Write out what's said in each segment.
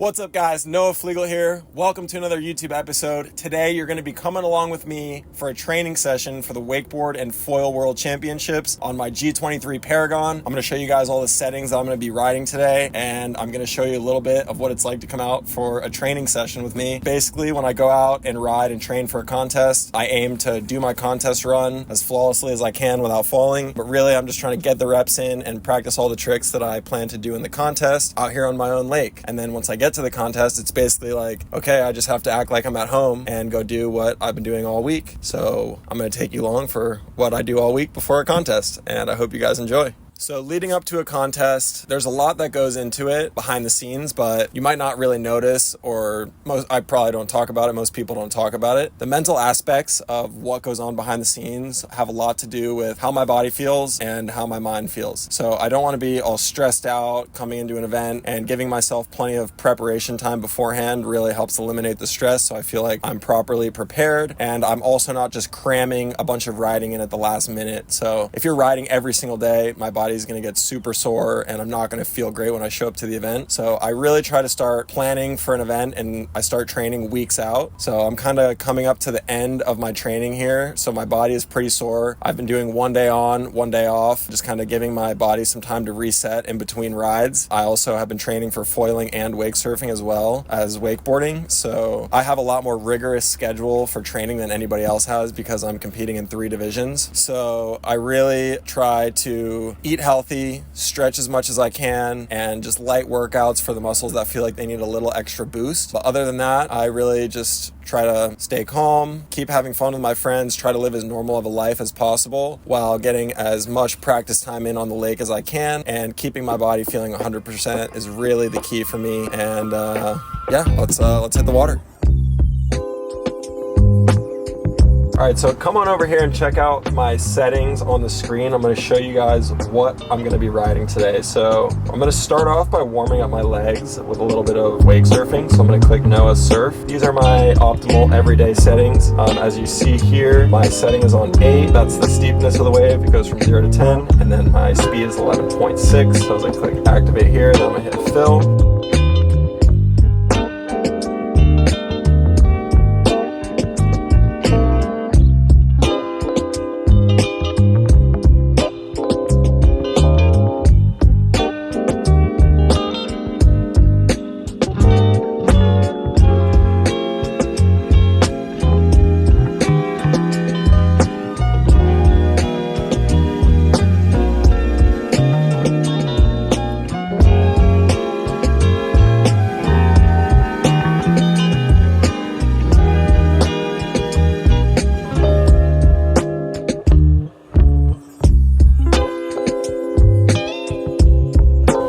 What's up guys, Noah Flegel here. Welcome to another YouTube episode. Today you're going to be coming along with me for a training session for the Wakeboard and Foil World Championships on my G23 Paragon. I'm going to show you guys all the settings that I'm going to be riding today, and I'm going to show you a little bit of what it's like to come out for a training session with me. Basically, when I go out and ride and train for a contest, I aim to do my contest run as flawlessly as I can without falling, but really I'm just trying to get the reps in and practice all the tricks that I plan to do in the contest out here on my own lake. And then once I get to the contest, it's basically like, okay, I just have to act like I'm at home and go do what I've been doing all week. So I'm going to take you along for what I do all week before a contest, and I hope you guys enjoy. So leading up to a contest, there's a lot that goes into it behind the scenes, but you might not really notice, or I probably don't talk about it. Most people don't talk about it. The mental aspects of what goes on behind the scenes have a lot to do with how my body feels and how my mind feels. So I don't want to be all stressed out coming into an event, and giving myself plenty of preparation time beforehand really helps eliminate the stress. So I feel like I'm properly prepared, and I'm also not just cramming a bunch of riding in at the last minute. So if you're riding every single day, my body is going to get super sore and I'm not going to feel great when I show up to the event. So I really try to start planning for an event, and I start training weeks out. So I'm kind of coming up to the end of my training here. So my body is pretty sore. I've been doing one day on, one day off, just kind of giving my body some time to reset in between rides. I also have been training for foiling and wake surfing as well as wakeboarding. So I have a lot more rigorous schedule for training than anybody else has because I'm competing in 3 divisions. So I really try to eat healthy, stretch as much as I can, and just light workouts for the muscles that feel like they need a little extra boost. But other than that, I really just try to stay calm, keep having fun with my friends, try to live as normal of a life as possible while getting as much practice time in on the lake as I can, and keeping my body feeling 100% is really the key for me. And yeah, let's hit the water. All right, so come on over here and check out my settings on the screen. I'm going to show you guys what I'm going to be riding today. So I'm going to start off by warming up my legs with a little bit of wake surfing. So I'm going to click Noah Surf. These are my optimal everyday settings. As you see here, my setting is on 8. That's the steepness of the wave. It goes from 0 to 10. And then my speed is 11.6. So as I click activate here, then I'm going to hit fill.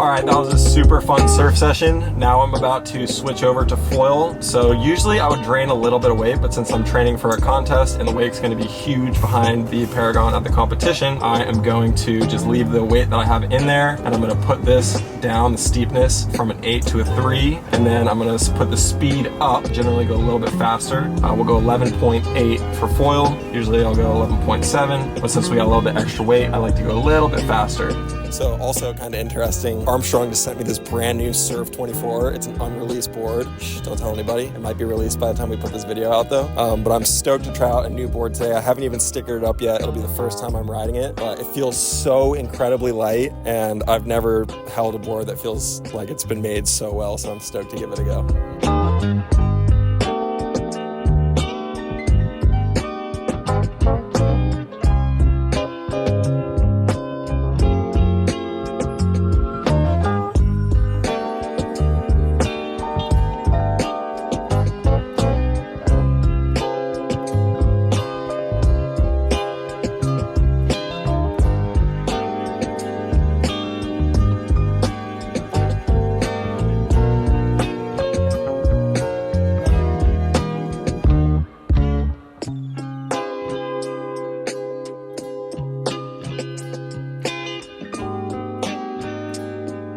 Alright, that was a super fun surf session. Now I'm about to switch over to foil. So usually I would drain a little bit of weight, but since I'm training for a contest and the wake's going to be huge behind the Paragon at the competition, I am going to just leave the weight that I have in there, and I'm going to put this down, the steepness, from an 8 to a 3, and then I'm going to put the speed up, generally go a little bit faster. We'll go 11.8 for foil. Usually I'll go 11.7, but since we got a little bit extra weight, I like to go a little bit faster. So also kind of interesting, Armstrong just sent me this brand new Surf 24. It's an unreleased board. Shh, don't tell anybody. It might be released by the time we put this video out though. But I'm stoked to try out a new board today. I haven't even stickered it up yet. It'll be the first time I'm riding it. It feels so incredibly light, and I've never held a board that feels like it's been made so well, so I'm stoked to give it a go.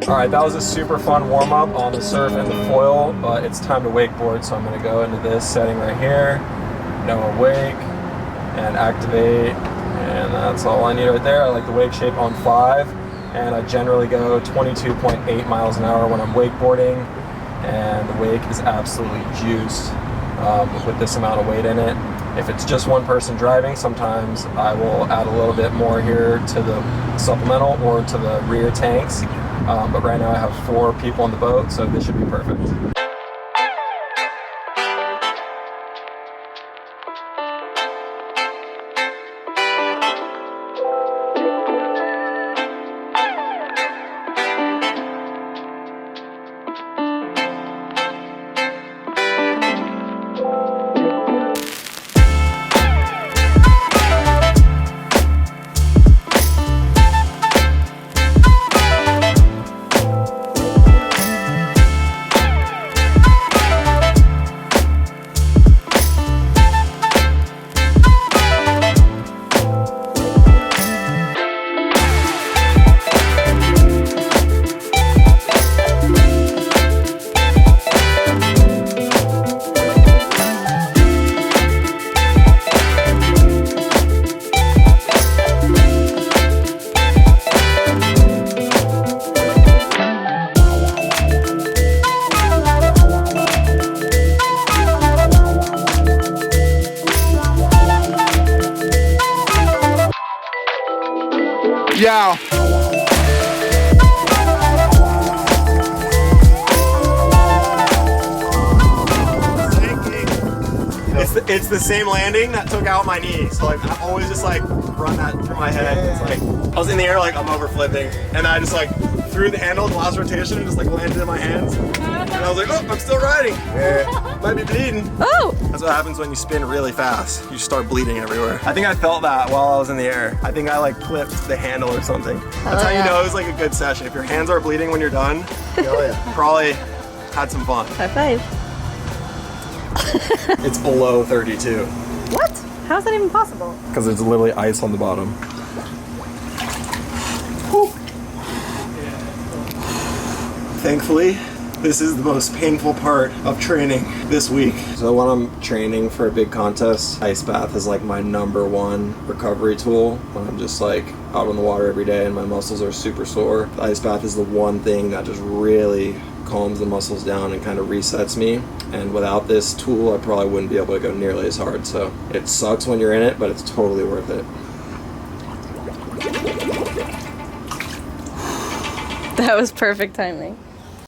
All right, that was a super fun warm-up on the surf and the foil, but it's time to wakeboard, so I'm going to go into this setting right here, Noah Wake, and activate, and that's all I need right there. I like the wake shape on 5, and I generally go 22.8 miles an hour when I'm wakeboarding, and the wake is absolutely juiced with this amount of weight in it. If it's just one person driving, sometimes I will add a little bit more here to the supplemental or to the rear tanks. But right now I have 4 people on the boat, so this should be perfect. Yeah. It's the same landing that took out my knee. So like I always just like run that through my head. It's like I was in the air like I'm over flipping, and I just like threw the handle the last rotation and just like landed in my hands. And I was like, oh, I'm still riding. Yeah. Might be bleeding. Oh! That's what happens when you spin really fast. You start bleeding everywhere. I think I felt that while I was in the air. I think I like clipped the handle or something. That's how you know it was like a good session. If your hands are bleeding when you're done, probably had some fun. High five. It's below 32. What? How is that even possible? Because there's literally ice on the bottom. Whew. Thankfully, this is the most painful part of training this week. So when I'm training for a big contest, ice bath is like my #1 recovery tool. When I'm just like out on the water every day and my muscles are super sore, the ice bath is the one thing that just really calms the muscles down and kind of resets me. And without this tool, I probably wouldn't be able to go nearly as hard. So it sucks when you're in it, but it's totally worth it. That was perfect timing.